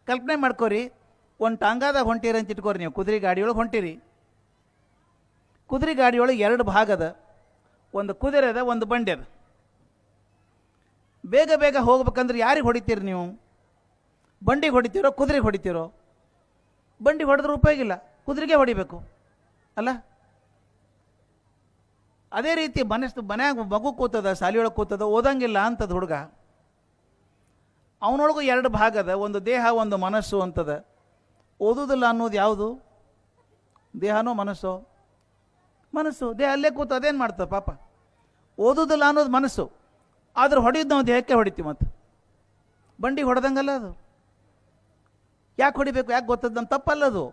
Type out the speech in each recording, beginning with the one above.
ಕಲ್ಪನೆ ಮಾಡ್ಕೋರಿ, ಒಂದು ಟಾಂಗಾದಾಗ ಹೊಂಟಿರಿ ಅಂತ ಇಟ್ಕೋರಿ, ನೀವು ಕುದುರೆ ಗಾಡಿಯೊಳಗೆ ಹೊಂಟಿರಿ. ಕುದುರೆ ಗಾಡಿಯೊಳಗೆ 2 ಭಾಗ ಅದ, ಒಂದು ಕುದುರೆ ಅದ, ಒಂದು ಬಂಡಿ ಅದ. ಬೇಗ ಬೇಗ ಹೋಗ್ಬೇಕಂದ್ರೆ ಯಾರಿಗೆ ಹೊಡಿತೀರಿ ನೀವು? ಬಂಡಿಗೆ ಹೊಡಿತೀರೋ ಕುದುರೆಗೆ ಹೊಡಿತೀರೋ? ಬಂಡಿಗೆ ಹೊಡೆದ್ರೆ ಉಪಯೋಗ ಇಲ್ಲ, ಕುದುರೆಗೆ ಹೊಡಿಬೇಕು ಅಲ್ಲ. ಅದೇ ರೀತಿ ಮನ್ಯಾಗ ಮಗು ಕೂತದ, ಶಾಲೆಯೊಳಗೆ ಕೂತದ, ಓದಂಗಿಲ್ಲ ಅಂತದ ಹುಡುಗ. ಅವನೊಳಗೂ 2 ಭಾಗ ಅದ, ಒಂದು ದೇಹ ಒಂದು ಮನಸ್ಸು ಅಂತದ. ಓದುವುದಿಲ್ಲ ಅನ್ನೋದು ಯಾವುದು? ದೇಹನೋ ಮನಸ್ಸೋ? ಮನಸ್ಸು. ದೇಹ ಅಲ್ಲೇ ಕೂತು ಅದೇನು ಮಾಡ್ತದೆ ಪಾಪ. ಓದುವುದಿಲ್ಲ ಅನ್ನೋದು ಮನಸ್ಸು, ಆದ್ರೆ ಹೊಡಿಯೋದು ನಾವು ದೇಹಕ್ಕೆ ಹೊಡಿತೀವಿ. ಮತ್ತು ಬಂಡಿಗೆ ಹೊಡೆದಂಗಲ್ಲ ಅದು. ಯಾಕೆ ಹೊಡಿಬೇಕು? ಯಾಕೆ ಗೊತ್ತದ? ನಮ್ಮ ತಪ್ಪಲ್ಲದು.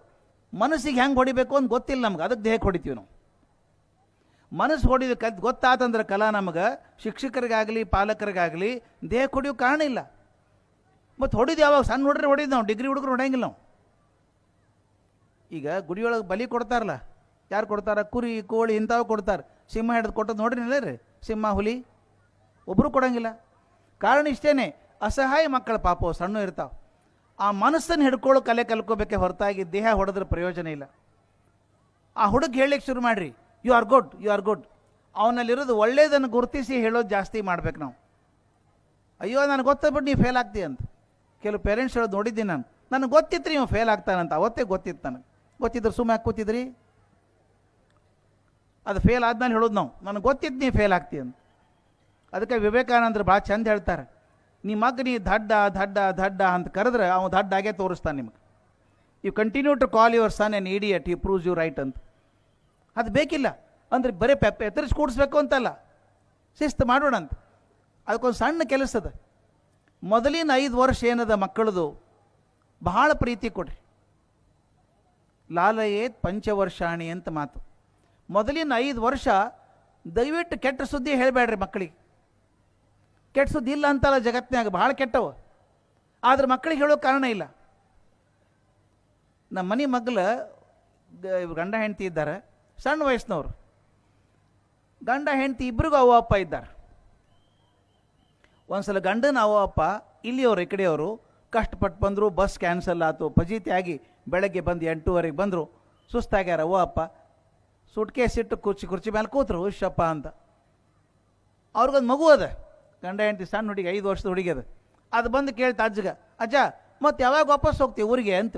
ಮನಸ್ಸಿಗೆ ಹೆಂಗೆ ಹೊಡಿಬೇಕು ಅಂತ ಗೊತ್ತಿಲ್ಲ ನಮ್ಗೆ, ಅದಕ್ಕೆ ದೇಹಕ್ಕೆ ಹೊಡಿತೀವಿ ನಾವು. ಮನಸ್ಸು ಹೊಡಿದ ಗೊತ್ತಾತಂದ್ರೆ ಕಲಾ ನಮಗೆ, ಶಿಕ್ಷಕರಿಗಾಗಲಿ ಪಾಲಕರಿಗಾಗಲಿ ದೇಹಕ್ಕೆ ಹೊಡಿಯೋ ಕಾರಣ ಇಲ್ಲ. ಮತ್ತು ಹೊಡಿದು ಯಾವಾಗ? ಸಣ್ಣ ಹುಡ್ರೆ ಹೊಡಿದು ನಾವು, ಡಿಗ್ರಿ ಹುಡುಗರು ಹೊಡೆಯಂಗಿಲ್ಲ ನಾವು. ಈಗ ಗುಡಿಯೊಳಗೆ ಬಲಿ ಕೊಡ್ತಾರಲ್ಲ, ಯಾರು ಕೊಡ್ತಾರ? ಕುರಿ ಕೋಳಿ ಇಂಥವು ಕೊಡ್ತಾರೆ. ಸಿಂಹ ಹಿಡಿದು ಕೊಟ್ಟದ್ದು ನೋಡ್ರಿನಿಲ್ಲ ರೀ, ಸಿಂಹ ಹುಲಿ ಒಬ್ಬರು ಕೊಡೋಂಗಿಲ್ಲ. ಕಾರಣ ಇಷ್ಟೇ, ಅಸಹಾಯ ಮಕ್ಕಳು ಪಾಪ ಸಣ್ಣ ಇರ್ತಾವೆ. ಆ ಮನಸ್ಸನ್ನು ಹಿಡ್ಕೊಳ್ಳೋ ಕಲೆ ಕಲ್ಕೋಬೇಕೆ ಹೊರತಾಗಿ ದೇಹ ಹೊಡೆದ್ರೆ ಪ್ರಯೋಜನ ಇಲ್ಲ. ಆ ಹುಡುಗ ಹೇಳಲಿಕ್ಕೆ ಶುರು ಮಾಡಿರಿ, you are good, you are good. ಅವನಲ್ಲಿರೋದು ಒಳ್ಳೇದನ್ನು ಗುರುತಿಸಿ ಹೇಳೋದು ಜಾಸ್ತಿ ಮಾಡ್ಬೇಕು ನಾವು. ಅಯ್ಯೋ ನನಗೆ ಗೊತ್ತಾಗ್ಬಿಟ್ಟು ನೀವು ಫೇಲ್ ಆಗ್ತೀಯ ಅಂತ ಕೆಲವು ಪೇರೆಂಟ್ಸ್ ಹೇಳೋದು ನೋಡಿದ್ದೀನಿ ನಾನು. ನನಗೆ ಗೊತ್ತಿತ್ತು ನೀವು ಫೇಲ್ ಆಗ್ತಾನಂತ, ಅವತ್ತೇ ಗೊತ್ತಿತ್ತು ನನಗೆ. ಗೊತ್ತಿದ್ರೆ ಸುಮ್ಮನೆ ಯಾಕೆ ಕೂತಿದ್ರಿ? ಅದು ಫೇಲ್ ಆದ್ಮೇಲೆ ಹೇಳೋದು ನಾವು, ನನಗೆ ಗೊತ್ತಿತ್ತು ನೀವು ಫೇಲ್ ಆಗ್ತೀಯ ಅಂತ. ಅದಕ್ಕೆ ವಿವೇಕಾನಂದರು ಭಾಳ ಚಂದ ಹೇಳ್ತಾರೆ, ನಿಮ್ಮ ಮಗ ನೀ ದಡ್ಡ ದಡ್ಡ ದಡ್ಡ ಅಂತ ಕರೆದ್ರೆ ಅವನು ದಡ್ಡ ಆಗೇ ತೋರಿಸ್ತಾನೆ ನಿಮಗೆ. You continue to call your son an idiot, he proves you right ಅಂತ. ಅದು ಬೇಕಿಲ್ಲ ಅಂದರೆ ಬರೀ ಎತ್ತರಿಸಿ ಕೂಡಿಸ್ಬೇಕು ಅಂತಲ್ಲ, ಶಿಸ್ತು ಮಾಡೋಣ ಅಂತ. ಅದಕ್ಕೊಂದು ಸಣ್ಣ ಕೆಲಸದ. ಮೊದಲಿನ 5 ವರ್ಷ ಏನದ ಮಕ್ಕಳದು ಬಹಳ ಪ್ರೀತಿ ಕೊಡ್ರಿ. ಲಾಲಯೇತ್ ಪಂಚವರ್ಷಾಣಿ ಅಂತ ಮಾತು. ಮೊದಲಿನ 5 ವರ್ಷ ದಯವಿಟ್ಟು ಕೆಟ್ಟ ಸುದ್ದಿ ಹೇಳಬೇಡ್ರಿ ಮಕ್ಕಳಿಗೆ. ಕೆಟ್ಟ ಸುದ್ದಿ ಇಲ್ಲ ಅಂತಲ್ಲ ಜಗತ್ತಿನಾಗ, ಭಾಳ ಕೆಟ್ಟವು. ಆದ್ರೆ ಮಕ್ಕಳಿಗೆ ಹೇಳೋ ಕಾರಣ ಇಲ್ಲ. ನಮ್ಮ ಮನೆ ಮಗ್ಲ ಗಂಡ ಹೆಂಡತಿ ಇದ್ದಾರೆ, ಸಣ್ಣ ವಯಸ್ಸಿನವರು. ಗಂಡ ಹೆಂಡತಿ ಇಬ್ಬರಿಗೂ ಅವ್ವ ಅಪ್ಪ ಇದ್ದಾರೆ. ಒಂದ್ಸಲ ಗಂಡನ ಅವ್ವ ಅಪ್ಪ ಇಲ್ಲಿಯವರು ಈ ಕಡೆಯವರು ಕಷ್ಟಪಟ್ಟು ಬಂದರು. ಬಸ್ ಕ್ಯಾನ್ಸಲ್ ಆಯಿತು, ಫಜೀತಿ ಆಗಿ ಬೆಳಗ್ಗೆ ಬಂದು 8:30 ಬಂದರು. ಸುಸ್ತಾಗ್ಯಾರ ಅವ್ವ ಅಪ್ಪ. ಸುಟ್ಕೇಸ್ ಇಟ್ಟು ಕುರ್ಚಿ ಮೇಲೆ ಕೂತರು, ಹುಷಪ್ಪ ಅಂತ. ಅವ್ರಿಗೊಂದು ಮಗು ಅದ, ಗಂಡ ಹೆಂಡತಿ ಸಣ್ಣ ಹುಡುಗಿ, 5 ವರ್ಷದ ಹುಡುಗಿ ಅದ. ಅದು ಬಂದು ಕೇಳ್ತಾ ಅಜ್ಜಗ, ಅಜ್ಜ ಮತ್ತು ಯಾವಾಗ ವಾಪಸ್ ಹೋಗ್ತೀವಿ ಊರಿಗೆ ಅಂತ.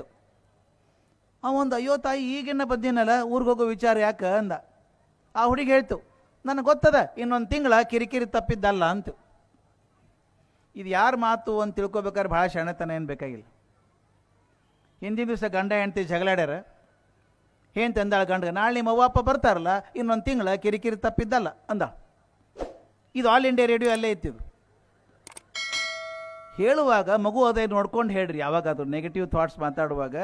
ಅವೊಂದು, ಅಯ್ಯೋ ತಾಯಿ ಈಗಿನ ಬಂದಿನಲ್ಲ, ಊರಿಗೆ ಹೋಗೋ ವಿಚಾರ ಯಾಕೆ ಅಂದ. ಆ ಹುಡುಗಿ ಹೇಳ್ತು, ನನಗೆ ಗೊತ್ತದ ಇನ್ನೊಂದು ತಿಂಗಳ ಕಿರಿಕಿರಿ ತಪ್ಪಿದ್ದಲ್ಲ ಅಂತ. ಇದು ಯಾರ ಮಾತು ಅಂತ ತಿಳ್ಕೊಬೇಕಾದ್ರೆ ಭಾಳ ಶಾಣೆತನ ಏನು ಬೇಕಾಗಿಲ್ಲ. ಹಿಂದಿನ ದಿವಸ ಗಂಡ ಹೆಂಡತಿ ಜಗಳಾಡ್ಯಾರ. ಹೆಂಡತಿ ಅಂದಾಳ ಗಂಡಗ, ನಾಳೆ ನಿಮ್ಮ ಅವ್ವ ಅಪ್ಪ ಬರ್ತಾರಲ್ಲ, ಇನ್ನೊಂದು ತಿಂಗಳ ಕಿರಿಕಿರಿ ತಪ್ಪಿದ್ದಲ್ಲ ಅಂದ. ಇದು ಆಲ್ ಇಂಡಿಯಾ ರೇಡಿಯೋ ಅಲ್ಲೇ ಇತ್ತಿದ್ದು. ಹೇಳುವಾಗ ಮಗು ಅದೇ ನೋಡ್ಕೊಂಡು ಹೇಳ್ರಿ. ಯಾವಾಗಾದ್ರು ನೆಗೆಟಿವ್ ಥಾಟ್ಸ್ ಮಾತಾಡುವಾಗ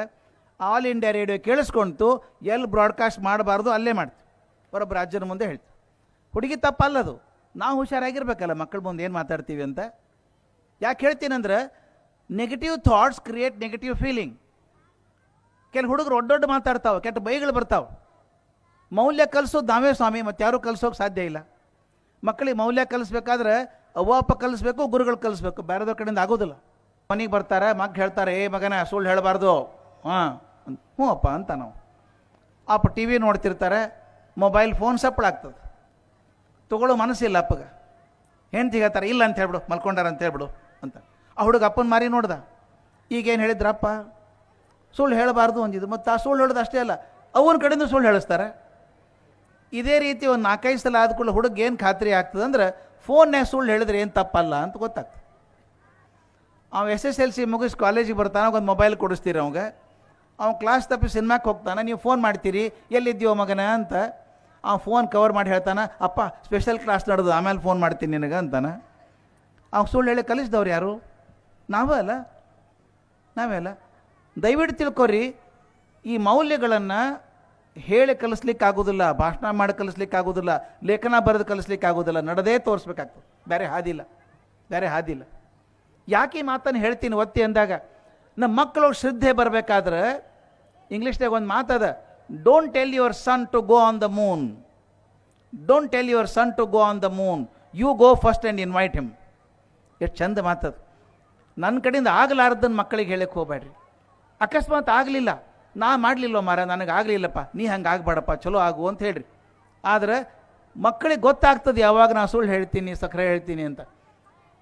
ಆಲ್ ಇಂಡಿಯಾ ರೇಡಿಯೋ ಕೇಳಿಸ್ಕೊಂತು, ಎಲ್ಲಿ ಬ್ರಾಡ್ಕಾಸ್ಟ್ ಮಾಡಬಾರ್ದು ಅಲ್ಲೇ ಮಾಡ್ತೀವಿ. ಹೊರೊಬ್ಬರು ರಾಜ್ಯದ ಮುಂದೆ ಹೇಳ್ತೀವಿ. ಹುಡುಗಿ ತಪ್ಪಲ್ಲದು, ನಾವು ಹುಷಾರಾಗಿರ್ಬೇಕಲ್ಲ ಮಕ್ಕಳ ಮುಂದೆ ಏನು ಮಾತಾಡ್ತೀವಿ ಅಂತ. ಯಾಕೆ ಹೇಳ್ತೀನಂದ್ರೆ, negative thoughts create negative feeling. ಕೆಲವು ಹುಡುಗರು ದೊಡ್ಡ ಮಾತಾಡ್ತಾವೆ, ಕೆಟ್ಟ ಬೈಗಳು ಬರ್ತಾವೆ. ಮೌಲ್ಯ ಕಲಿಸೋದು ನಾವೇ ಸ್ವಾಮಿ, ಮತ್ತು ಯಾರೂ ಕಲಿಸೋಕೆ ಸಾಧ್ಯ ಇಲ್ಲ. ಮಕ್ಕಳಿಗೆ ಮೌಲ್ಯ ಕಲಿಸ್ಬೇಕಾದ್ರೆ ಅವ್ವ ಅಪ್ಪ ಕಲಿಸ್ಬೇಕು, ಗುರುಗಳು ಕಲಿಸ್ಬೇಕು, ಬೇರೆದವ್ರ ಕಡೆಯಿಂದ ಆಗೋದಿಲ್ಲ. ಮನೆಗೆ ಬರ್ತಾರೆ, ಮಗ ಹೇಳ್ತಾರೆ, ಏ ಮಗನ ಸುಳ್ಳು ಹೇಳಬಾರ್ದು. ಹಾಂ, ಹ್ಞೂ ಅಪ್ಪ ಅಂತ ನಾವು. ಅಪ್ಪ ಟಿ ವಿ ನೋಡ್ತಿರ್ತಾರೆ, ಮೊಬೈಲ್ ಫೋನ್ ಸಪ್ಪಳಾಗ್ತದೆ, ತೊಗೊಳ್ಳೋ ಮನಸ್ಸಿಲ್ಲ ಅಪ್ಪಗೆ. ಹೆಂಡ್ತಿ ಹೇಳ್ತಾರೆ, ಇಲ್ಲ ಅಂತ ಹೇಳ್ಬಿಡು, ಮಲ್ಕೊಂಡಾರ ಅಂತ ಹೇಳ್ಬಿಡು ಅಂತ. ಆ ಹುಡುಗ ಅಪ್ಪನ ಮಾರಿ ನೋಡ್ದ. ಈಗೇನು ಹೇಳಿದ್ರಪ್ಪ, ಸುಳ್ಳು ಹೇಳಬಾರ್ದು ಅಂದಿದ್ದು. ಮತ್ತು ಆ ಸುಳ್ಳು ಹೇಳೋದು ಅಷ್ಟೇ ಅಲ್ಲ, ಅವನ ಕಡೆಯಿಂದ ಸುಳ್ಳು ಹೇಳಿಸ್ತಾರೆ. ಇದೇ ರೀತಿ ಒಂದು 4-5 ಸಲ ಆದ್ಕೊಳ್ಳೋ ಹುಡುಗ ಏನು ಖಾತ್ರಿ ಆಗ್ತದೆ ಅಂದ್ರೆ, ಫೋನ್ಯಾಗ ಸುಳ್ಳು ಹೇಳಿದ್ರೆ ಏನು ತಪ್ಪಲ್ಲ ಅಂತ ಗೊತ್ತಾಗ್ತದೆ. ಅವ SSLC ಮುಗಿಸಿ ಕಾಲೇಜಿಗೆ ಬರ್ತಾನೆ, ಒಂದು ಮೊಬೈಲ್ ಕೊಡಿಸ್ತೀರಿ ಅವಂಗೆ. ಅವ್ನು ಕ್ಲಾಸ್ ತಪ್ಪಿ ಸಿನಿಮಾಕ್ಕೆ ಹೋಗ್ತಾನೆ, ನೀವು ಫೋನ್ ಮಾಡ್ತೀರಿ, ಎಲ್ಲಿದ್ದೀವೋ ಮಗನ ಅಂತ. ಅವ್ನು ಫೋನ್ ಕವರ್ ಮಾಡಿ ಹೇಳ್ತಾನೆ, ಅಪ್ಪ ಸ್ಪೆಷಲ್ ಕ್ಲಾಸ್ ನಡೆದು ಆಮೇಲೆ ಫೋನ್ ಮಾಡ್ತೀನಿ ನಿನಗೆ ಅಂತಾನೆ. ಅವ್ನು ಸುಳ್ಳು ಹೇಳಿ ಕಲಿಸಿದವ್ರು ಯಾರು? ನಾವೇ ಅಲ್ಲ. ದಯವಿಟ್ಟು ತಿಳ್ಕೊರಿ, ಈ ಮೌಲ್ಯಗಳನ್ನು ಹೇಳಿ ಕಲಿಸ್ಲಿಕ್ಕಾಗೋದಿಲ್ಲ, ಭಾಷಣ ಮಾಡಿ ಕಲಿಸ್ಲಿಕ್ಕಾಗೋದಿಲ್ಲ, ಲೇಖನ ಬರೆದು ಕಲಿಸ್ಲಿಕ್ಕಾಗೋದಿಲ್ಲ, ನಡೆದೇ ತೋರಿಸ್ಬೇಕಾಗ್ತದೆ. ಬೇರೆ ಹಾದಿಲ್ಲ. ಯಾಕೆ ಈ ಮಾತನ್ನು ಹೇಳ್ತೀನಿ ಒತ್ತಿ ಅಂದಾಗ, ನಮ್ಮ ಮಕ್ಕಳು ಶ್ರದ್ಧೆ ಬರಬೇಕಾದ್ರೆ ಇಂಗ್ಲೀಷ್ನಾಗ ಒಂದು ಮಾತದ, don't tell your son to go on the moon, don't tell your son to go on the moon, you go first and invite him. ಎಷ್ಟು ಚಂದ ಮಾತದು. ನನ್ನ ಕಡೆಯಿಂದ ಆಗಲಾರ್ದನ್ನು ಮಕ್ಕಳಿಗೆ ಹೇಳಕ್ಕೆ ಹೋಗ್ಬೇಡ್ರಿ. ಅಕಸ್ಮಾತ್ ಆಗಲಿಲ್ಲ, ನಾ ಮಾಡಲಿಲ್ಲ ಮಾರ, ನನಗೆ ಆಗಲಿಲ್ಲಪ್ಪ, ನೀ ಹಂಗೆ ಆಗಬೇಡಪ್ಪ, ಚಲೋ ಆಗು ಅಂತ ಹೇಳ್ರಿ. ಆದರೆ ಮಕ್ಕಳಿಗೆ ಗೊತ್ತಾಗ್ತದೆ ಯಾವಾಗ ನಾನು ಸುಳ್ಳು ಹೇಳ್ತೀನಿ, ಸಕ್ಕರೆ ಹೇಳ್ತೀನಿ ಅಂತ.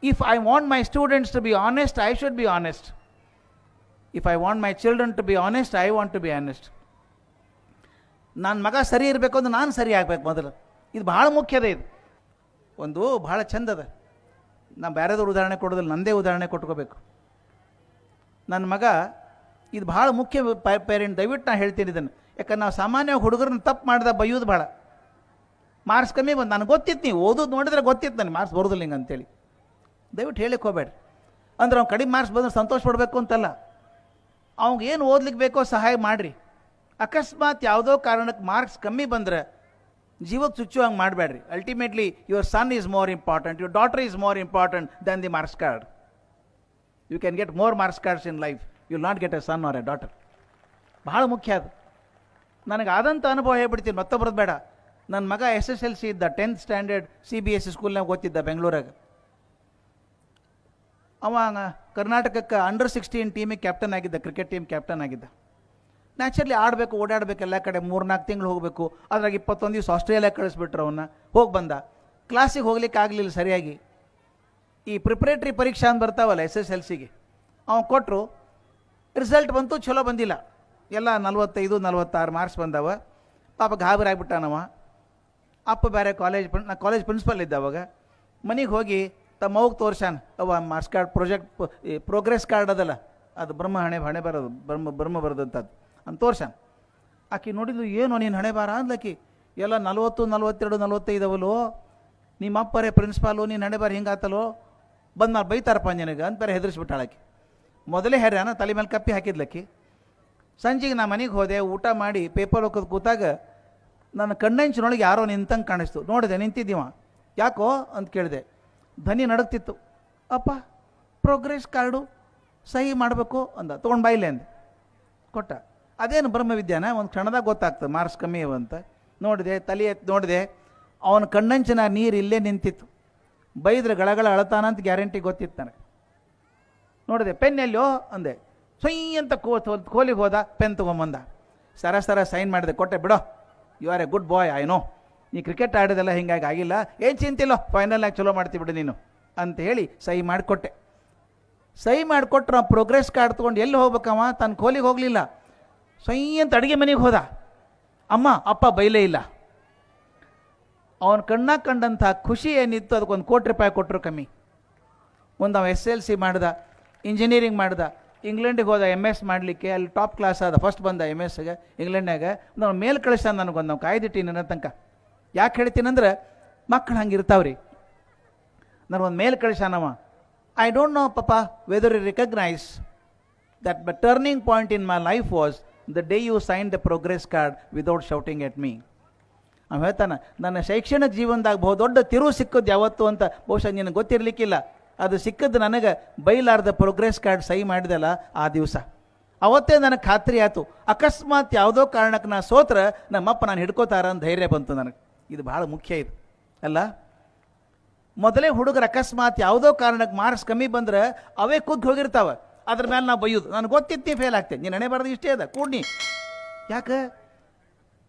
If I want my students to be honest, I should be honest. If I want my children to be honest, I want to be honest. ನನ್ನ ಮಗ ಸರಿ ಇರಬೇಕು ಅಂದ್ರೆ ನಾನು ಸರಿ ಆಗಬೇಕು ಮೊದಲು. ಇದು ಭಾಳ ಮುಖ್ಯದ. ಇದು ಒಂದು ಭಾಳ ಚಂದದ. ನಾನು ಬೇರೆದವ್ರ ಉದಾಹರಣೆ ಕೊಡೋದಿಲ್ಲ, ನನ್ನದೇ ಉದಾಹರಣೆ ಕೊಟ್ಕೋಬೇಕು. ನನ್ನ ಮಗ ಇದು ಭಾಳ ಮುಖ್ಯ ಪೇರೆಂಟ್, ದಯವಿಟ್ಟು ನಾನು ಹೇಳ್ತೀನಿ ಇದನ್ನು. ಯಾಕಂದ್ರೆ ನಾವು ಸಾಮಾನ್ಯವಾಗಿ ಹುಡುಗರನ್ನ ತಪ್ಪು ಮಾಡಿದ ಬೈಯೋದು ಭಾಳ. ಮಾರ್ಕ್ಸ್ ಕಮ್ಮಿ ಬಂದು ನನಗೆ ಗೊತ್ತಿತ್ತು, ನೀವು ಓದೋದು ನೋಡಿದ್ರೆ ಗೊತ್ತಿತ್ತು ನನಗೆ ಮಾರ್ಕ್ಸ್ ಬರೋದಿಲ್ಲ ಹಿಂಗೆ ಅಂತೇಳಿ. ದಯವಿಟ್ಟು ಹೇಳಕ್ಕೆ ಹೋಗ್ಬೇಡ್ರಿ. ಅಂದ್ರೆ ಅವ್ನು ಕಡಿಮೆ ಮಾರ್ಕ್ಸ್ ಬಂದ್ರೆ ಸಂತೋಷ ಪಡಬೇಕು ಅಂತಲ್ಲ, ಅವ್ನಿಗೆ ಏನು ಓದ್ಲಿಕ್ಕೆ ಬೇಕೋ ಸಹಾಯ ಮಾಡಿರಿ. ಅಕಸ್ಮಾತ್ ಯಾವುದೋ ಕಾರಣಕ್ಕೆ ಮಾರ್ಕ್ಸ್ ಕಮ್ಮಿ ಬಂದರೆ ಜೀವಕ್ಕೆ ಚುಚ್ಚುವಂಗೆ ಮಾಡಬೇಡ್ರಿ. Ultimately your son is more important, your daughter is more important than the marks card. You can get more marks cards in life, you will not get a son or a daughter. ಭಾಳ ಮುಖ್ಯ ಅದು. ನನಗೆ ಆದಂಥ ಅನುಭವ ಹೇಳ್ಬಿಡ್ತೀನಿ, ಮತ್ತೊಬ್ಬರದ್ದು ಬೇಡ. ನನ್ನ ಮಗ SSLC ಇದ್ದ, 10th ಸ್ಟ್ಯಾಂಡರ್ಡ್ CBSE ಸ್ಕೂಲ್ನಾಗ ಓದ್ತಿದ್ದ ಬೆಂಗಳೂರಾಗ. ಅವ ಕರ್ನಾಟಕಕ್ಕೆ ಅಂಡರ್-16 ಟೀಮಿಗೆ ಕ್ಯಾಪ್ಟನ್ ಆಗಿದ್ದ, ಕ್ರಿಕೆಟ್ ಟೀಮ್ ಕ್ಯಾಪ್ಟನ್ ಆಗಿದ್ದ. ನ್ಯಾಚುರಲಿ ಆಡಬೇಕು, ಓಡಾಡಬೇಕು, ಎಲ್ಲ ಕಡೆ 3-4 ತಿಂಗಳು ಹೋಗಬೇಕು. ಅದ್ರಾಗ 21 ದಿವಸ ಆಸ್ಟ್ರೇಲಿಯಾ ಕಳಿಸ್ಬಿಟ್ರು ಅವನ್ನ. ಹೋಗಿ ಬಂದ. ಕ್ಲಾಸಿಗೆ ಹೋಗ್ಲಿಕ್ಕೆ ಆಗಲಿಲ್ಲ ಸರಿಯಾಗಿ. ಈ ಪ್ರಿಪ್ರೇಟ್ರಿ ಪರೀಕ್ಷಾ ಅಂತ ಬರ್ತಾವಲ್ಲ SSLCಗೆ, ಅವ್ನು ಕೊಟ್ಟರು. ರಿಸಲ್ಟ್ ಬಂತು, ಚಲೋ ಬಂದಿಲ್ಲ. ಎಲ್ಲ 45-46 ಮಾರ್ಕ್ಸ್ ಬಂದವ. ಪಾಪ ಗಾಬರಿ ಆಗಿಬಿಟ್ಟಾನವ. ಅಪ್ಪ ಬೇರೆ ಕಾಲೇಜ್ ಪ್ರಿನ್ಸಿಪಲ್ ಇದ್ದ ಅವಾಗ. ಮನೆಗೆ ಹೋಗಿ ತಮ್ಮ ಹೋಗಿ ತೋರ್ಸಾನ. ಅವ ಮಾರ್ಕ್ಸ್ ಕಾರ್ಡ್, ಪ್ರೋಗ್ರೆಸ್ ಕಾರ್ಡ್ ಅದಲ್ಲ, ಅದು ಬ್ರಹ್ಮ ಹಣೆ ಬರೋದು, ಬ್ರಹ್ಮ ಬರೋದಂಥದ್ದು ಅಂತ ತೋರ್ಸಾನ. ಆಕೆ ನೋಡಿದ್ಲು, ಏನು ನೀನು ಹಣೆ ಬಾರ ಅಂದ್ಲಕ್ಕಿ. ಎಲ್ಲ 40, 42, 45 ಅವಲು. ನಿಮ್ಮ ಅಪ್ಪರೇ ಪ್ರಿನ್ಸಿಪಾಲು, ನೀನು ಹಣೆ ಬಾರ ಹಿಂಗಾತಲೋ, ಬಂದು ನಾನು ಬೈತಾರಪ್ಪ ನಿನಗೆ ಅಂತ ಬೇರೆ ಹೆದರಿಸ್ಬಿಟ್ಟಾಳಕ್ಕೆ. ಮೊದಲೇ ಹೆರ್ಯಾನ ತಲೆ ಮೇಲೆ ಕಪ್ಪಿ ಹಾಕಿದ್ಲಕ್ಕಿ. ಸಂಜೆಗೆ ನಾ ಮನೆಗೆ ಹೋದೆ, ಊಟ ಮಾಡಿ ಪೇಪರ್ ಹೋಗೋದು ಕೂತಾಗ ನನ್ನ ಕಣ್ಣಂಚಿನೊಳಗೆ ಯಾರೋ ನಿಂತಂಗೆ ಕಾಣಿಸ್ತು. ನೋಡಿದೆ, ನಿಂತಿದ್ದೀವ. ಯಾಕೋ ಅಂತ ಕೇಳಿದೆ. ಧ್ವನಿ ನಡುಗ್ತಿತ್ತು. ಅಪ್ಪ ಪ್ರೋಗ್ರೆಸ್ ಕಾರ್ಡು ಸಹಿ ಮಾಡಬೇಕು ಅಂದ. ತೊಗೊಂಡು ಬಾಯಿಲೆ ಅಂದೆ. ಕೊಟ್ಟ. ಅದೇನು ಬ್ರಹ್ಮವಿದ್ಯಾನ, ಒಂದು ಕ್ಷಣದಾಗ ಗೊತ್ತಾಗ್ತದೆ ಮಾರ್ಕ್ಸ್ ಕಮ್ಮಿ ಅಂತ. ನೋಡಿದೆ, ತಲೆ ಎತ್ತಿ ನೋಡಿದೆ, ಅವನ ಕಣ್ಣಂಚಿನ ನೀರು ಇಲ್ಲೇ ನಿಂತಿತ್ತು. ಬೈದ್ರೆ ಗಳಗಳ ಅಳತಾನಂತ ಗ್ಯಾರಂಟಿ ಗೊತ್ತಿತ್ತು ನನಗೆ. ನೋಡಿದೆ, ಪೆನ್ ಎಲ್ಲೋ ಅಂದೆ. ಸೊಯ್ ಅಂತ ಕೋಲಿಗೆ ಹೋದ, ಪೆನ್ ತೊಗೊಂಬಂದ. ಸರ ಸೈನ್ ಮಾಡಿದೆ, ಕೊಟ್ಟೆ. ಬಿಡೋ, you are a good boy, I know. ನೀ ಕ್ರಿಕೆಟ್ ಆಡೋದೆಲ್ಲ ಹಿಂಗಾಗಿ ಆಗಿಲ್ಲ, ಏನು ಚಿಂತಿಲ್ಲೋ, ಫೈನಲ್ನಾಗ ಚಲೋ ಮಾಡ್ತೀವಿ ಬಿಡು ನೀನು ಅಂತ ಹೇಳಿ ಸಹಿ ಮಾಡಿಕೊಟ್ಟೆ. ಸಹಿ ಮಾಡಿಕೊಟ್ರು. ಆ ಪ್ರೋಗ್ರೆಸ್ ಕಾರ್ಡ್ ತೊಗೊಂಡು ಎಲ್ಲಿ ಹೋಗ್ಬೇಕವ, ತನ್ನ ಕೋಲಿಗೆ ಹೋಗಲಿಲ್ಲ. ಸೊಯ್ ಅಂತ ಅಡುಗೆ ಮನೆಗೆ ಹೋದ. ಅಮ್ಮ ಅಪ್ಪ ಬೈಲೇ ಇಲ್ಲ. ಅವನ ಕಣ್ಣಾಗ ಕಂಡಂಥ ಖುಷಿ ಏನಿತ್ತು ಅದಕ್ಕೊಂದು ₹1,00,00,000 ಕೊಟ್ಟರು ಕಮ್ಮಿ. ಒಂದು ಅವ SLC ಮಾಡ್ದ, ಇಂಜಿನಿಯರಿಂಗ್ ಮಾಡ್ದ, ಇಂಗ್ಲೆಂಡಿಗೆ ಹೋದ MS ಮಾಡಲಿಕ್ಕೆ. ಅಲ್ಲಿ ಟಾಪ್ ಕ್ಲಾಸ್ ಆದ, ಫಸ್ಟ್ ಬಂದ MSಗೆ ಇಂಗ್ಲೆಂಡ್ನಾಗ. ನಾವು ಮೇಲೆ ಕಳಿಸ್ತಾನೆ ನನಗೊಂದು, ನಾವು ಕಾಯ್ದಿಟ್ಟಿನಿ ನನ್ನ ತನಕ. ಯಾಕೆ ಹೇಳ್ತೀನಂದ್ರೆ ಮಕ್ಕಳು ಹಂಗೆ ಇರ್ತಾವ್ರಿ. ನನಗೊಂದು ಮೇಲ್ ಕಳಿಸ್ಯಾನವ. I don't know papa whether you recognise that the turning point in my life was the day you sign the progress card without shouting at me. ಅವ್ನು ಹೇಳ್ತಾನೆ, ನನ್ನ ಶೈಕ್ಷಣಿಕ ಜೀವನದಾಗ ಬಹುದೊಡ್ಡ ತಿರುವು ಸಿಕ್ಕದ್ದು ಯಾವತ್ತು ಅಂತ ಬಹುಶಃ ನಿನಗೆ ಗೊತ್ತಿರಲಿಕ್ಕಿಲ್ಲ. ಅದು ಸಿಕ್ಕದ್ದು ನನಗೆ ಬೈಲಾರ್ದ ಪ್ರೋಗ್ರೆಸ್ ಕಾರ್ಡ್ ಸಹಿ ಮಾಡಿದಲ್ಲ ಆ ದಿವಸ. ಅವತ್ತೇ ನನಗೆ ಖಾತ್ರಿ ಆಯಿತು, ಅಕಸ್ಮಾತ್ ಯಾವುದೋ ಕಾರಣಕ್ಕೆ ನಾ ಸೋತ್ರ ನಮ್ಮಪ್ಪ ನಾನು ಹಿಡ್ಕೋತಾರ ಅಂತ ಧೈರ್ಯ ಬಂತು ನನಗೆ. ಇದು ಭಾಳ ಮುಖ್ಯ ಇದು ಅಲ್ಲ. ಮೊದಲೇ ಹುಡುಗರು ಅಕಸ್ಮಾತ್ ಯಾವುದೋ ಕಾರಣಕ್ಕೆ ಮಾರ್ಕ್ಸ್ ಕಮ್ಮಿ ಬಂದ್ರೆ ಅವೇ ಕುದ್ದು ಹೋಗಿರ್ತಾವೆ. ಅದ್ರ ಮೇಲೆ ನಾವು ಬೈಯೋದು. ನನಗೆ ಗೊತ್ತಿತ್ತು ನೀ ಫೇಲ್ ಆಗ್ತೇನೆ, ನೀನು ಹಣೆ ಬರೋದು ಇಷ್ಟೇ ಅದ ಕೂಡ್ನಿ. ಯಾಕೆ?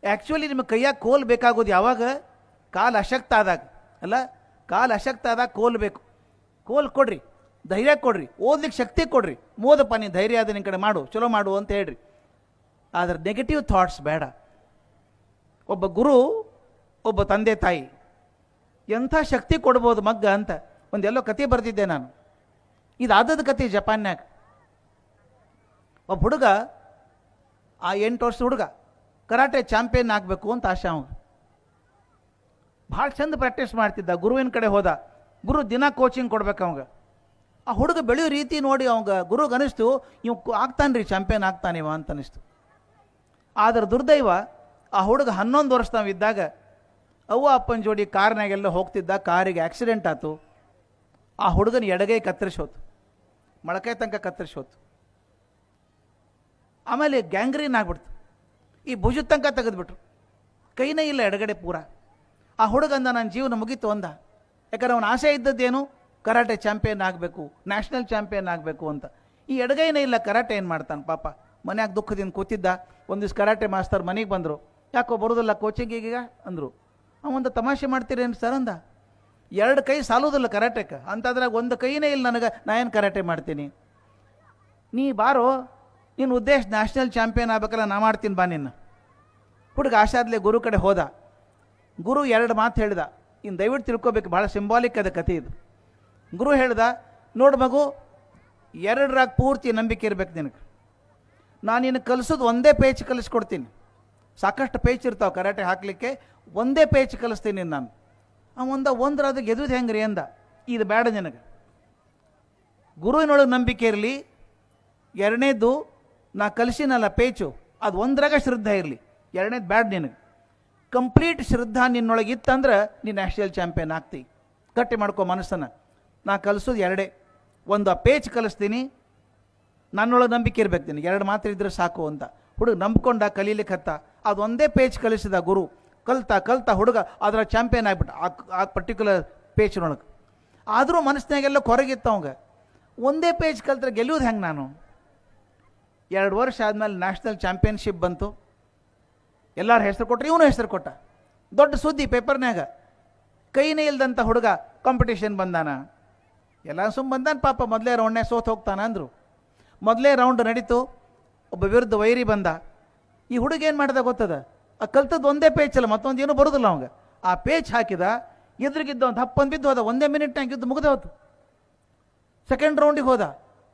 ಆ್ಯಕ್ಚುಲಿ ನಿಮಗೆ ಕೈಯಾಗ ಕೋಲ್ ಬೇಕಾಗೋದು ಯಾವಾಗ? ಕಾಲು ಅಶಕ್ತ ಆದಾಗ ಅಲ್ಲ. ಕಾಲು ಅಶಕ್ತ ಆದಾಗ ಕೋಲ್ ಬೇಕು. ಕೋಲ್ ಕೊಡ್ರಿ, ಧೈರ್ಯ ಕೊಡ್ರಿ, ಓದ್ಲಿಕ್ಕೆ ಶಕ್ತಿ ಕೊಡ್ರಿ. ಓದಪ್ಪ ನೀನು ಧೈರ್ಯ ಆದ ನಿನ್ನ ಕಡೆ ಮಾಡು, ಚಲೋ ಮಾಡು ಅಂತ ಹೇಳ್ರಿ. ಆದರೆ ನೆಗೆಟಿವ್ ಥಾಟ್ಸ್ ಬೇಡ. ಒಬ್ಬ ಗುರು, ಒಬ್ಬ ತಂದೆ ತಾಯಿ ಎಂಥ ಶಕ್ತಿ ಕೊಡ್ಬೋದು ಮಗ್ಗ ಅಂತ ಒಂದೆಲ್ಲೋ ಕತೆ ಬರ್ತಿದ್ದೆ ನಾನು. ಇದು ಆದದ ಕತೆ ಜಪಾನ್ಯಾಗ. ಒಬ್ಬ ಹುಡುಗ, ಆ 8 ವರ್ಷದ ಹುಡುಗ ಕರಾಟೆ ಚಾಂಪಿಯನ್ ಆಗಬೇಕು ಅಂತ ಆಶೆ ಅವಾಗ. ಭಾಳ ಚಂದ ಪ್ರಾಕ್ಟೀಸ್ ಮಾಡ್ತಿದ್ದ. ಗುರುವಿನ ಕಡೆ ಹೋದ. ಗುರು ದಿನ ಕೋಚಿಂಗ್ ಕೊಡ್ಬೇಕು ಅವಾಗ. ಆ ಹುಡುಗ ಬೆಳೆಯೋ ರೀತಿ ನೋಡಿ ಅವಾಗ ಗುರುಗೆ ಅನಿಸ್ತು, ಇವ್ ಆಗ್ತಾನೆ ರೀ, ಚಾಂಪಿಯನ್ ಆಗ್ತಾನಿವ ಅಂತ ಅನಿಸ್ತು. ಆದರೆ ದುರ್ದೈವ, ಆ ಹುಡುಗ 11 ವರ್ಷದವಿದ್ದಾಗ ಅವ್ವ ಅಪ್ಪನ ಜೋಡಿ ಕಾರ್ನಾಗೆಲ್ಲ ಹೋಗ್ತಿದ್ದ. ಕಾರಿಗೆ ಆಕ್ಸಿಡೆಂಟ್ ಆಯ್ತು. ಆ ಹುಡುಗನ ಎಡಗೈ ಕತ್ತರಿಸೋತು, ಮೊಳಕೈ ತನಕ ಕತ್ತರಿಸೋತು. ಆಮೇಲೆ ಗ್ಯಾಂಗ್ರೀನ್ ಆಗ್ಬಿಡ್ತು. ಈ ಭುಜದ ತನಕ ತೆಗೆದುಬಿಟ್ರು. ಕೈನೇ ಇಲ್ಲ ಎಡಗಡೆ ಪೂರ. ಆ ಹುಡುಗಂದ ನನ್ನ ಜೀವನ ಮುಗೀತು ಅಂದ. ಯಾಕಂದ್ರೆ ಅವನ ಆಸೆ ಇದ್ದದ್ದೇನು? ಕರಾಟೆ ಚಾಂಪಿಯನ್ ಆಗಬೇಕು, ನ್ಯಾಷನಲ್ ಚಾಂಪಿಯನ್ ಆಗಬೇಕು ಅಂತ. ಈ ಎಡಗೈನೇ ಇಲ್ಲ, ಕರಾಟೆ ಏನು ಮಾಡ್ತಾನೆ ಪಾಪ. ಮನ್ಯಾಗ ದುಃಖದಿಂದ ಕೂತಿದ್ದ. ಒಂದಿವ್ಸ ಕರಾಟೆ ಮಾಸ್ತರ್ ಮನೆಗೆ ಬಂದರು. ಯಾಕೋ ಬರೋದಿಲ್ಲ ಕೋಚಿಂಗಿಗೀಗ ಅಂದರು. ಒಂದು ತಮಾಷೆ ಮಾಡ್ತೀರೇನು ಸರ್ ಅಂದ. 2 ಕೈ ಸಾಲೋದಿಲ್ಲ ಕರಾಟೆಗೆ ಅಂತದ್ರಾಗ ಒಂದು ಕೈನೇ ಇಲ್ಲ ನನಗೆ, ನಾ ಏನು ಕರಾಟೆ ಮಾಡ್ತೀನಿ. ನೀ ಬಾರೋ, ನಿನ್ನ ಉದ್ದೇಶ ನ್ಯಾಷನಲ್ ಚಾಂಪಿಯನ್ ಆಗ್ಬೇಕಲ್ಲ, ನಾ ಮಾಡ್ತೀನಿ ಬಾ ನಿನ್ನ. ಹುಡುಗ ಆಶಾದ್ಲೆ ಗುರು ಕಡೆ ಹೋದ. ಗುರು 2 ಮಾತು ಹೇಳಿದ. ಇನ್ನು ದಯವಿಟ್ಟು ತಿಳ್ಕೊಬೇಕು, ಭಾಳ ಸಿಂಬಾಲಿಕ್ ಅದ ಕಥೆ ಇದು. ಗುರು ಹೇಳ್ದ, ನೋಡು ಮಗು, 2ರಾಗ ಪೂರ್ತಿ ನಂಬಿಕೆ ಇರ್ಬೇಕು ನಿನಗೆ. ನಾನು ನಿನಗೆ ಕಲಿಸೋದು ಒಂದೇ ಪೇಚ್ ಕಲಿಸ್ಕೊಡ್ತೀನಿ. ಸಾಕಷ್ಟು ಪೇಚ್ ಇರ್ತಾವೆ ಕರಾಟೆ ಹಾಕಲಿಕ್ಕೆ, ಒಂದೇ ಪೇಚ್ ಕಲಿಸ್ತೀನಿ ನಾನು. ಒಂದ್ರಾದ ಗೆದ್ದುದು ಹೆಂಗೆ ರೀ ಅಂದ. ಇದು ಬೇಡ ನಿನಗೆ. ಗುರುವಿನೊಳಗೆ ನಂಬಿಕೆ ಇರಲಿ. 2ನೇದು ನಾ ಕಲಿಸಿನಲ್ಲ ಪೇಚು, ಅದು 1ರಾಗ ಶ್ರದ್ಧೆ ಇರಲಿ. 2ನೇದು ಬ್ಯಾಡ ನಿನಗೆ. ಕಂಪ್ಲೀಟ್ ಶ್ರದ್ಧಾ ನಿನ್ನೊಳಗೆ ಇತ್ತಂದ್ರೆ ನೀನು ನ್ಯಾಷನಲ್ ಚಾಂಪಿಯನ್ ಆಗ್ತಿ. ಗಟ್ಟಿ ಮಾಡ್ಕೊ ಮನಸ್ಸನ್ನು. ನಾ ಕಲಿಸೋದು 2. ಒಂದು ಆ ಪೇಚ್ ಕಲಿಸ್ತೀನಿ, ನನ್ನೊಳಗೆ ನಂಬಿಕೆ ಇರ್ಬೇಕು ನಿನಗೆ. 2 ಮಾತ್ರ ಇದ್ರೆ ಸಾಕು ಅಂತ. ಹುಡುಗ ನಂಬ್ಕೊಂಡ ಕಲೀಲಿಕ್ಕೆ ಹತ್ತ. ಅದು ಒಂದೇ ಪೇಜ್ ಕಲಿಸಿದ ಗುರು. ಕಲ್ತಾ ಹುಡುಗ ಅದರ ಚಾಂಪಿಯನ್ ಆಗಿಬಿಟ್ಟ ಆ ಪರ್ಟಿಕ್ಯುಲರ್ ಪೇಜ್ನೊಳಗೆ. ಆದರೂ ಮನಸ್ಸಿನಾಗೆಲ್ಲ ಕೊರಗಿತ್ತು ಅವಂಗ. ಒಂದೇ ಪೇಜ್ ಕಲ್ತ್ರೆ ಗೆಲ್ಲುವುದು ಹೆಂಗೆ ನಾನು. 2 ವರ್ಷ ಆದಮೇಲೆ ನ್ಯಾಷನಲ್ ಚಾಂಪಿಯನ್ಶಿಪ್ ಬಂತು. ಎಲ್ಲರೂ ಹೆಸರು ಕೊಟ್ಟರು, ಇವನು ಹೆಸರು ಕೊಟ್ಟ. ದೊಡ್ಡ ಸುದ್ದಿ ಪೇಪರ್ನಾಗ. ಕೈನೇ ಇಲ್ದಂಥ ಹುಡುಗ ಕಾಂಪಿಟೇಷನ್ ಬಂದಾನ. ಎಲ್ಲ ಬಂದಾನ ಪಾಪ. ಮೊದಲೇ ರೌಂಡ್ನಾಗ ಸೋತು ಹೋಗ್ತಾನ ಅಂದರು. ಮೊದಲೇ ರೌಂಡ್ ನಡೀತು. ಒಬ್ಬ ವಿರುದ್ಧ ವೈರಿ ಬಂದ. ಈ ಹುಡುಗ ಏನು ಮಾಡ್ದ ಗೊತ್ತದ, ಆ ಕಲ್ತದ್ದು ಒಂದೇ ಪೇಚ್ ಅಲ್ಲ, ಮತ್ತೊಂದು ಏನೂ ಬರೋದಿಲ್ಲ ಅವಂಗೆ. ಆ ಪೇಚ್ ಹಾಕಿದ, ಎದುರಿಗಿದ್ದ ಒಂದು ಹಪ್ಪಂದು ಬಿದ್ದು ಹೋದ. 1 ಮಿನಿಟ್ನಾಗ ಯುದ್ಧ ಮುಗಿದ ಹೋತು. ಸೆಕೆಂಡ್ ರೌಂಡಿಗೆ ಹೋದ.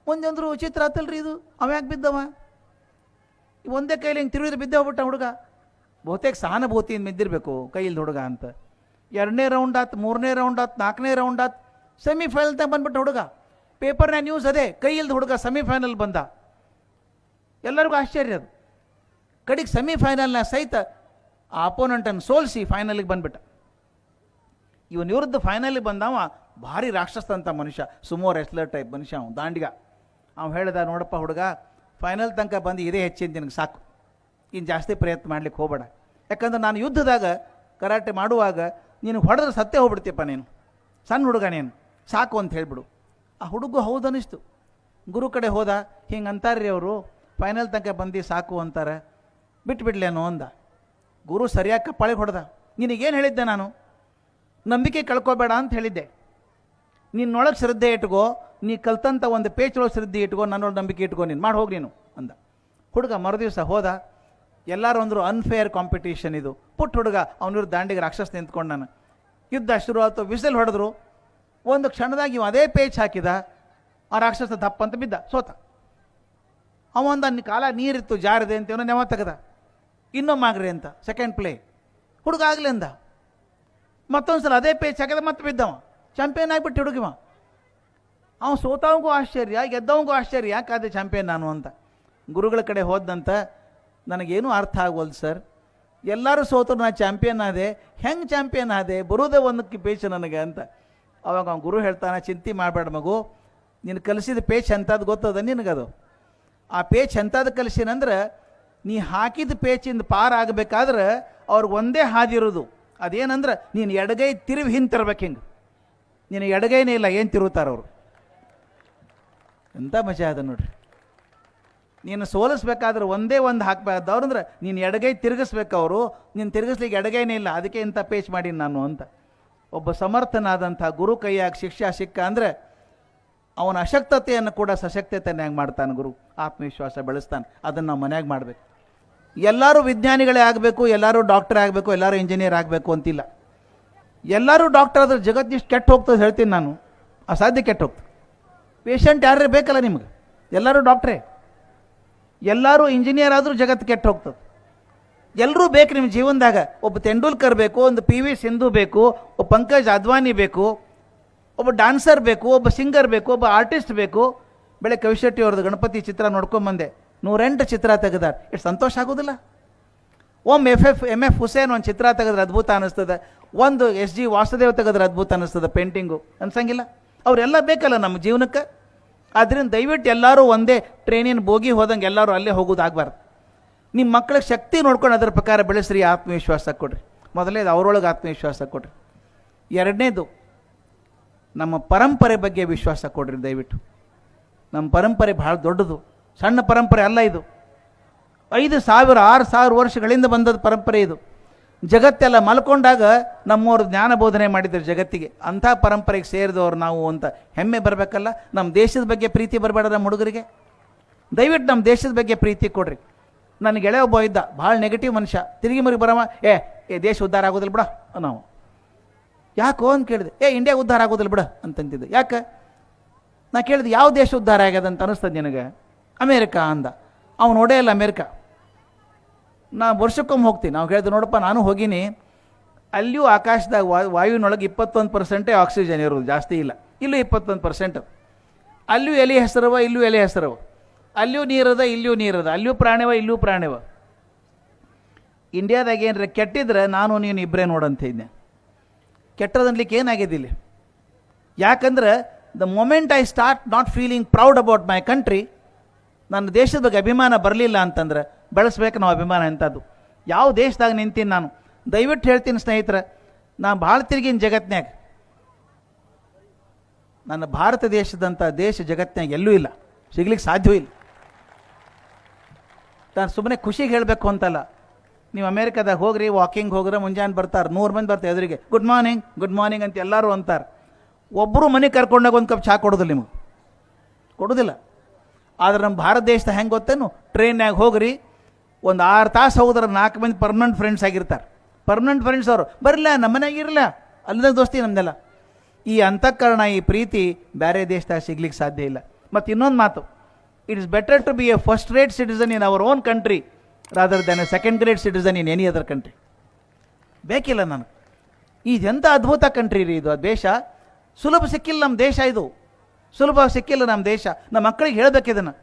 ಒಂದಂದ್ರು ವಿಚಿತ್ರ ಆತಲ್ರಿ ಇದು, ಅವ ಯಾಕೆ ಬಿದ್ದವ. ಒಂದೇ ಕೈಲಿ ಹಿಂಗೆ ತಿರುಗಿದ್ರೆ ಬಿದ್ದೆ ಹೋಗ್ಬಿಟ್ಟ ಹುಡುಗ. ಬಹುತೇಕ ಸಹಾನುಭೂತಿಯಿಂದ ಬಿದ್ದಿರಬೇಕು ಕೈಯಲ್ಲಿ ಹುಡುಗ ಅಂತ. 2ನೇ ರೌಂಡ್ ಆತು, 3ನೇ ರೌಂಡ್ ಆತು, 4ನೇ ರೌಂಡ್ ಆತು. ಸೆಮಿಫೈನಲ್ದಾಗ ಬಂದ್ಬಿಟ್ಟ ಹುಡುಗ. ಪೇಪರ್ನ ನ್ಯೂಸ್ ಅದೇ, ಕೈಯಿಲ್ದ ಹುಡುಗ ಸೆಮಿಫೈನಲ್ ಬಂದ. ಎಲ್ಲರಿಗೂ ಆಶ್ಚರ್ಯ ಅದು. ಕಡೆಗೆ ಸೆಮಿಫೈನಲ್ನ ಸಹಿತ ಆ ಅಪೋನೆಂಟನ್ನು ಸೋಲಿಸಿ ಫೈನಲಿಗೆ ಬಂದ್ಬಿಟ್ಟ. ಇವನ ವಿರುದ್ಧ ಫೈನಲಿಗೆ ಬಂದವ ಭಾರಿ ರಾಕ್ಷಸ ಅಂತ ಮನುಷ್ಯ, ಸುಮೋ ರೆಸ್ಲರ್ ಟೈಪ್ ಮನುಷ್ಯ, ಅವನು ದಾಂಡಿಗ. ಅವ್ನು ಹೇಳ್ದ, ನೋಡಪ್ಪ ಹುಡುಗ, ಫೈನಲ್ ತನಕ ಬಂದು ಇದೇ ಹೆಚ್ಚಿನ ನಿನಗೆ ಸಾಕು, ಇನ್ನು ಜಾಸ್ತಿ ಪ್ರಯತ್ನ ಮಾಡ್ಲಿಕ್ಕೆ ಹೋಗಬೇಡ. ಯಾಕಂದ್ರೆ ನಾನು ಯುದ್ಧದಾಗ ಕರಾಟೆ ಮಾಡುವಾಗ ನೀನು ಹೊಡೆದ್ರೆ ಸತ್ತೇ ಹೋಗ್ಬಿಡ್ತೀಯಪ್ಪ, ನೀನು ಸಣ್ಣ ಹುಡುಗ, ನೀನು ಸಾಕು ಅಂತ ಹೇಳಿಬಿಡು. ಆ ಹುಡುಗ ಹೌದು ಅನ್ನಿಸ್ತು. ಗುರು ಕಡೆ ಹೋದ. ಹಿಂಗೆ ಅಂತಾರ್ರಿ ಅವರು, ಫೈನಲ್ ತನಕ ಬಂದು ಸಾಕು ಅಂತಾರೆ, ಬಿಟ್ಬಿಡ್ಲೇನೋ ಅಂದ. ಗುರು ಸರಿಯಾಗಿ ಕಪ್ಪಾಳಿಗೆ ಹೊಡೆದ. ನಿನಗೇನು ಹೇಳಿದ್ದೆ ನಾನು, ನಂಬಿಕೆ ಕಳ್ಕೊಬೇಡ ಅಂತ ಹೇಳಿದ್ದೆ. ನಿನ್ನೊಳಗೆ ಶ್ರದ್ಧೆ ಇಟ್ಕೋ, ನೀ ಕಲ್ತಂಥ ಒಂದು ಪೇಚೊಳಗೆ ಶ್ರದ್ಧೆ ಇಟ್ಕೋ, ನನ್ನೊಳಗೆ ನಂಬಿಕೆ ಇಟ್ಕೋ, ನೀನು ಮಾಡಿ ಹೋಗಿ ನೀನು ಅಂದ. ಹುಡುಗ ಮರುದಿವಸ ಹೋದ. ಎಲ್ಲರೂ ಅಂದರು ಅನ್ಫೇರ್ ಕಾಂಪಿಟೇಷನ್ ಇದು. ಪುಟ್ಟ ಹುಡುಗ, ಅವನಿವ್ರು ದಾಂಡಿಗೆ ರಾಕ್ಷಸ ನಿಂತ್ಕೊಂಡು ನಾನು. ಯುದ್ಧ ಶುರು ಆಯ್ತು, ವಿಸಿಲ್ ಹೊಡೆದ್ರು. ಒಂದು ಕ್ಷಣದಾಗ ಇವ ಅದೇ ಪೇಚ್ ಹಾಕಿದ, ಆ ರಾಕ್ಷಸ ದಪ್ಪ ಅಂತ ಬಿದ್ದ, ಸೋತ. ಅವಂದ ಕಾಲ ನೀರಿತ್ತು, ಜಾರಿದೆ ಅಂತ ಇವನು ನೆವ ತೆಗೆದ. ಇನ್ನೊಮ್ಮಾಗ್ರಿ ಅಂತ ಸೆಕೆಂಡ್ ಪ್ಲೇ. ಹುಡುಗ ಆಗಲಿ ಅಂದ. ಮತ್ತೊಂದು ಸಲ ಅದೇ ಪೇಚ್ ಹಾಕಿದ, ಮತ್ತೆ ಬಿದ್ದವ. ಚಾಂಪಿಯನ್ ಆಗಿಬಿಟ್ಟು ಹುಡುಗಿವ. ಅವನು ಸೋತವಂಗೂ ಆಶ್ಚರ್ಯ, ಗೆದ್ದವಂಗೂ ಆಶ್ಚರ್ಯ, ಯಾಕಾದೆ ಚಾಂಪಿಯನ್ ನಾನು ಅಂತ. ಗುರುಗಳ ಕಡೆ ಹೋದಂತ, ನನಗೇನೂ ಅರ್ಥ ಆಗೋಲ್ದು ಸರ್, ಎಲ್ಲರೂ ಸೋತರು, ನಾ ಚಾಂಪಿಯನ್ ಆದೆ, ಹೆಂಗೆ ಚಾಂಪಿಯನ್ ಆದೆ, ಬರೋದೇ ಒಂದಕ್ಕೆ ಪೇಚ್ ನನಗೆ ಅಂತ. ಅವಾಗ ಅವ್ನು ಗುರು ಹೇಳ್ತಾನೆ, ಚಿಂತೆ ಮಾಡಬೇಡ ಮಗು, ನೀನು ಕಲಿಸಿದ ಪೇಚ್ ಎಂಥದ್ದು ಗೊತ್ತದ ನಿನಗದು. ಆ ಪೇಚ್ ಎಂಥದ್ದು ಕಲಿಸಿನಂದ್ರೆ, ನೀ ಹಾಕಿದ ಪೇಚಿಂದ ಪಾರ ಆಗಬೇಕಾದ್ರೆ ಅವ್ರಿಗೆ ಒಂದೇ ಹಾದಿ ಇರೋದು. ಅದೇನಂದ್ರೆ ನೀನು ಎಡಗೈ ತಿರುವಿ ಹಿಂತಿರ್ಬೇಕು. ಹಿಂಗೆ ನೀನು ಎಡಗೈನೇ ಇಲ್ಲ, ಏನು ತಿರುಗುತ್ತಾರೆ ಅವರು. ಎಂಥ ಮಜಾ ಅದ ನೋಡ್ರಿ. ನೀನು ಸೋಲಿಸ್ಬೇಕಾದ್ರೆ ಒಂದೇ ಒಂದು ಹಾಕಬೇಕಾದವ್ರಂದ್ರೆ ನೀನು ಎಡಗೈ ತಿರುಗಿಸ್ಬೇಕು. ಅವರು ನೀನು ತಿರುಗಿಸ್ಲಿಕ್ಕೆ ಎಡಗೈನೇ ಇಲ್ಲ, ಅದಕ್ಕೆ ಇಂಥ ಪೇಚ್ ಮಾಡೀನಿ ನಾನು ಅಂತ. ಒಬ್ಬ ಸಮರ್ಥನಾದಂಥ ಗುರು ಕೈಯಾಗಿ ಶಿಕ್ಷೆ ಸಿಕ್ಕ ಅಂದರೆ ಅವನ ಅಶಕ್ತತೆಯನ್ನು ಕೂಡ ಸಶಕ್ತತೆಯಾಗಿ ಮಾಡ್ತಾನೆ ಗುರು. ಆತ್ಮವಿಶ್ವಾಸ ಬೆಳೆಸ್ತಾನೆ. ಅದನ್ನು ನಾವು ಮನ್ಯಾಗ ಮಾಡಬೇಕು. ಎಲ್ಲರೂ ವಿಜ್ಞಾನಿಗಳೇ ಆಗಬೇಕು, ಎಲ್ಲರೂ ಡಾಕ್ಟರ್ ಆಗಬೇಕು, ಎಲ್ಲರೂ ಇಂಜಿನಿಯರ್ ಆಗಬೇಕು ಅಂತಿಲ್ಲ. ಎಲ್ಲರೂ ಡಾಕ್ಟರ್ ಆದ್ರೆ ಜಗತ್ತಿಷ್ಟು ಕೆಟ್ಟು ಹೋಗ್ತದೆ ಹೇಳ್ತೀನಿ ನಾನು. ಅಸಾಧ್ಯ ಕೆಟ್ಟು ಹೋಗ್ತದೆ. ಪೇಷಂಟ್ ಯಾರೇ ಬೇಕಲ್ಲ ನಿಮ್ಗೆ, ಎಲ್ಲರೂ ಡಾಕ್ಟ್ರೇ. ಎಲ್ಲರೂ ಇಂಜಿನಿಯರ್ ಆದರೂ ಜಗತ್ತು ಕೆಟ್ಟು ಹೋಗ್ತದೆ. ಎಲ್ಲರೂ ಬೇಕು ನಿಮ್ಮ ಜೀವನದಾಗ. ಒಬ್ಬ ತೆಂಡೂಲ್ಕರ್ ಬೇಕು, ಒಂದು PV ಸಿಂಧು ಬೇಕು, ಒಬ್ಬ ಪಂಕಜ್ ಅದ್ವಾನಿ ಬೇಕು, ಒಬ್ಬ ಡಾನ್ಸರ್ ಬೇಕು, ಒಬ್ಬ ಸಿಂಗರ್ ಬೇಕು, ಒಬ್ಬ ಆರ್ಟಿಸ್ಟ್ ಬೇಕು. ಬೆಳೆ ಕವಿಶೆಟ್ಟಿ ಅವ್ರದ್ದು ಗಣಪತಿ ಚಿತ್ರ ನೋಡ್ಕೊಂಬಂದೆ. 108 ಚಿತ್ರ ತೆಗೆದಾರ. ಎಷ್ಟು ಸಂತೋಷ ಆಗೋದಿಲ್ಲ. MF ಹುಸೇನ್ ಒಂದು ಚಿತ್ರ ತೆಗೆದ್ರೆ ಅದ್ಭುತ ಅನ್ನಿಸ್ತದೆ. ಒಂದು SG ವಾಸುದೇವ್ ತೆಗೆದ್ರೆ ಅದ್ಭುತ ಅನ್ನಿಸ್ತದೆ ಪೇಂಟಿಂಗು, ಅನ್ಸಂಗಿಲ್ಲ? ಅವರೆಲ್ಲ ಬೇಕಲ್ಲ ನಮ್ಮ ಜೀವನಕ್ಕೆ. ಆದ್ದರಿಂದ ದಯವಿಟ್ಟು ಎಲ್ಲರೂ ಒಂದೇ ಟ್ರೈನಿನ ಬೋಗಿ ಹೋದಂಗೆ ಎಲ್ಲರೂ ಅಲ್ಲೇ ಹೋಗೋದಾಗಬಾರ್ದು. ನಿಮ್ಮ ಮಕ್ಕಳಿಗೆ ಶಕ್ತಿ ನೋಡ್ಕೊಂಡು ಅದರ ಪ್ರಕಾರ ಬೆಳೆಸ್ರಿ. ಆತ್ಮವಿಶ್ವಾಸ ಕೊಡ್ರಿ. ಮೊದಲನೇದು ಅವರೊಳಗೆ ಆತ್ಮವಿಶ್ವಾಸ ಕೊಡ್ರಿ. ಎರಡನೇದು, ನಮ್ಮ ಪರಂಪರೆ ಬಗ್ಗೆ ವಿಶ್ವಾಸ ಕೊಡ್ರಿ ದಯವಿಟ್ಟು. ನಮ್ಮ ಪರಂಪರೆ ಭಾಳ ದೊಡ್ಡದು, ಸಣ್ಣ ಪರಂಪರೆ ಅಲ್ಲ ಇದು. 5,000 6,000 ವರ್ಷಗಳಿಂದ ಬಂದದ ಪರಂಪರೆ ಇದು. ಜಗತ್ತೆಲ್ಲ ಮಲ್ಕೊಂಡಾಗ ನಮ್ಮವರು ಜ್ಞಾನ ಬೋಧನೆ ಮಾಡಿದ್ರು ಜಗತ್ತಿಗೆ. ಅಂಥ ಪರಂಪರೆಗೆ ಸೇರಿದವರು ನಾವು ಅಂತ ಹೆಮ್ಮೆ ಬರಬೇಕಲ್ಲ. ನಮ್ಮ ದೇಶದ ಬಗ್ಗೆ ಪ್ರೀತಿ ಬರಬೇಡ ನಮ್ಮ ಹುಡುಗರಿಗೆ. ದಯವಿಟ್ಟು ನಮ್ಮ ದೇಶದ ಬಗ್ಗೆ ಪ್ರೀತಿ ಕೊಡ್ರಿ. ನನ್ನ ಗೆಳೆಯ ಒಬ್ಬ ಇದ್ದ, ಭಾಳ ನೆಗೆಟಿವ್ ಮನುಷ್ಯ, ತಿರುಗಿ ಮರಿಗೆ ಬರವ, ಏ ದೇಶ ಉದ್ಧಾರ ಆಗೋದಿಲ್ಲ ಬಿಡ ನಾವು. ಯಾಕೋ ಅಂತ ಕೇಳಿದೆ. ಇಂಡಿಯಾ ಉದ್ಧಾರ ಆಗೋದಿಲ್ಲ ಬಿಡ ಅಂತಂತಿದ್ದೆ. ಯಾಕೆ? ನಾ ಕೇಳಿದೆ, ಯಾವ ದೇಶ ಉದ್ಧಾರ ಆಗ್ಯದ ಅಂತ ಅನಿಸ್ತದೆ ನಿನಗೆ? ಅಮೇರಿಕಾ ಅಂದ. ಅವ್ನು ನೋಡೇ ಇಲ್ಲ ಅಮೇರಿಕಾ. ನಾ ವರ್ಷಕ್ಕೊಮ್ಮೆ ಹೋಗ್ತೀನಿ. ನಾವು ಹೇಳಿದೆ, ನೋಡಪ್ಪ ನಾನು ಹೋಗೀನಿ, ಅಲ್ಲಿಯೂ ಆಕಾಶದಾಗ ವಾಯುವಿನೊಳಗೆ 21% ಆಕ್ಸಿಜನ್ ಇರೋದು, ಜಾಸ್ತಿ ಇಲ್ಲ. ಇಲ್ಲೂ 21%. ಅಲ್ಲಿಯೂ ಎಲೆ ಹೆಸರವ, ಇಲ್ಲೂ ಎಲೆ ಹೆಸರವ. ಅಲ್ಲಿಯೂ ನೀರದ, ಇಲ್ಲಿಯೂ ನೀರದ. ಅಲ್ಲಿಯೂ ಪ್ರಾಣಿವ, ಇಲ್ಲೂ ಪ್ರಾಣಿವ. ಇಂಡಿಯಾದಾಗ ಏನ್ರ ಕೆಟ್ಟಿದ್ರೆ ನಾನು ನೀನು ಇಬ್ಬರೇ ನೋಡಂತ ಇದ್ದೆ. ಕೆಟ್ಟದನ್ಲಿಕ್ಕೆ ಏನಾಗಿದೆ? ಯಾಕಂದ್ರೆ the moment I start not feeling proud about my country, ನನ್ನ ದೇಶದ ಬಗ್ಗೆ ಅಭಿಮಾನ ಬರಲಿಲ್ಲ ಅಂತಂದ್ರೆ ಬೆಳೆಸ್ಬೇಕು ನಾವು ಅಭಿಮಾನ. ಎಂಥದ್ದು ಯಾವ ದೇಶದಾಗ ನಿಂತೀನಿ ನಾನು. ದಯವಿಟ್ಟು ಹೇಳ್ತೀನಿ ಸ್ನೇಹಿತರೆ, ನಾನು ಭಾಳ ತಿರುಗಿನ ಜಗತ್ತಿನಾಗ. ನನ್ನ ಭಾರತ ದೇಶದಂಥ ದೇಶ ಜಗತ್ತಿನಾಗ ಎಲ್ಲೂ ಇಲ್ಲ, ಸಿಗ್ಲಿಕ್ಕೆ ಸಾಧ್ಯವೂ ಇಲ್ಲ. ನಾನು ಸುಮ್ಮನೆ ಖುಷಿಗೆ ಹೇಳಬೇಕು ಅಂತಲ್ಲ. ನೀವು ಅಮೇರಿಕಾದಾಗ ಹೋಗ್ರಿ, ವಾಕಿಂಗ್ ಹೋಗ್ರೆ ಮುಂಜಾನೆ ಬರ್ತಾರೆ 100 ಮಂದಿ ಬರ್ತಾರೆ ಎದುರಿಗೆ, ಗುಡ್ ಮಾರ್ನಿಂಗ್ ಗುಡ್ ಮಾರ್ನಿಂಗ್ ಅಂತ ಎಲ್ಲರೂ ಅಂತಾರೆ. ಒಬ್ಬರು ಮನೆಗೆ ಕರ್ಕೊಂಡಾಗ ಒಂದು ಕಪ್ ಚಹಾ ಕೊಡೋದಿಲ್ಲ, ನಿಮಗೆ ಕೊಡೋದಿಲ್ಲ. ಆದರೆ ನಮ್ಮ ಭಾರತ ದೇಶದ ಹೆಂಗೆ ಗೊತ್ತೇನು? ಟ್ರೈನ್ಯಾಗ ಹೋಗ್ರಿ, ಒಂದು 6 ತಾಸು ಹೋದ್ರೆ 4 ಮಂದಿ ಪರ್ಮನೆಂಟ್ ಫ್ರೆಂಡ್ಸ್ ಆಗಿರ್ತಾರೆ. ಪರ್ಮನೆಂಟ್ ಫ್ರೆಂಡ್ಸ್ ಅವರು ಬರಲ್ಲ, ನಮ್ಮ ಮನೆಯಾಗ ಇರಲ್ಲ, ಅಲ್ಲದಾಗ ದೋಸ್ತಿ ನಮ್ದೆಲ್ಲ. ಈ ಅಂತಃಕರಣ, ಈ ಪ್ರೀತಿ ಬೇರೆ ದೇಶದಾಗ ಸಿಗ್ಲಿಕ್ಕೆ ಸಾಧ್ಯ ಇಲ್ಲ. ಮತ್ತು ಇನ್ನೊಂದು ಮಾತು, it is better to be a first rate citizen in our own country rather than a second grade citizen in any other country. ಬೇಕಿಲ್ಲ ನನಗೆ. ಇದೆಂಥ ಅದ್ಭುತ ಕಂಟ್ರಿ ರೀ ಇದು. ದೇಶ ಸುಲಭ ಸಿಕ್ಕಿಲ್ಲ ನಮ್ಮ ದೇಶ, ಇದು ಸುಲಭ ಸಿಕ್ಕಿಲ್ಲ ನಮ್ಮ ದೇಶ. ನಮ್ಮ ಮಕ್ಕಳಿಗೆ ಹೇಳಬೇಕು ಇದನ್ನು.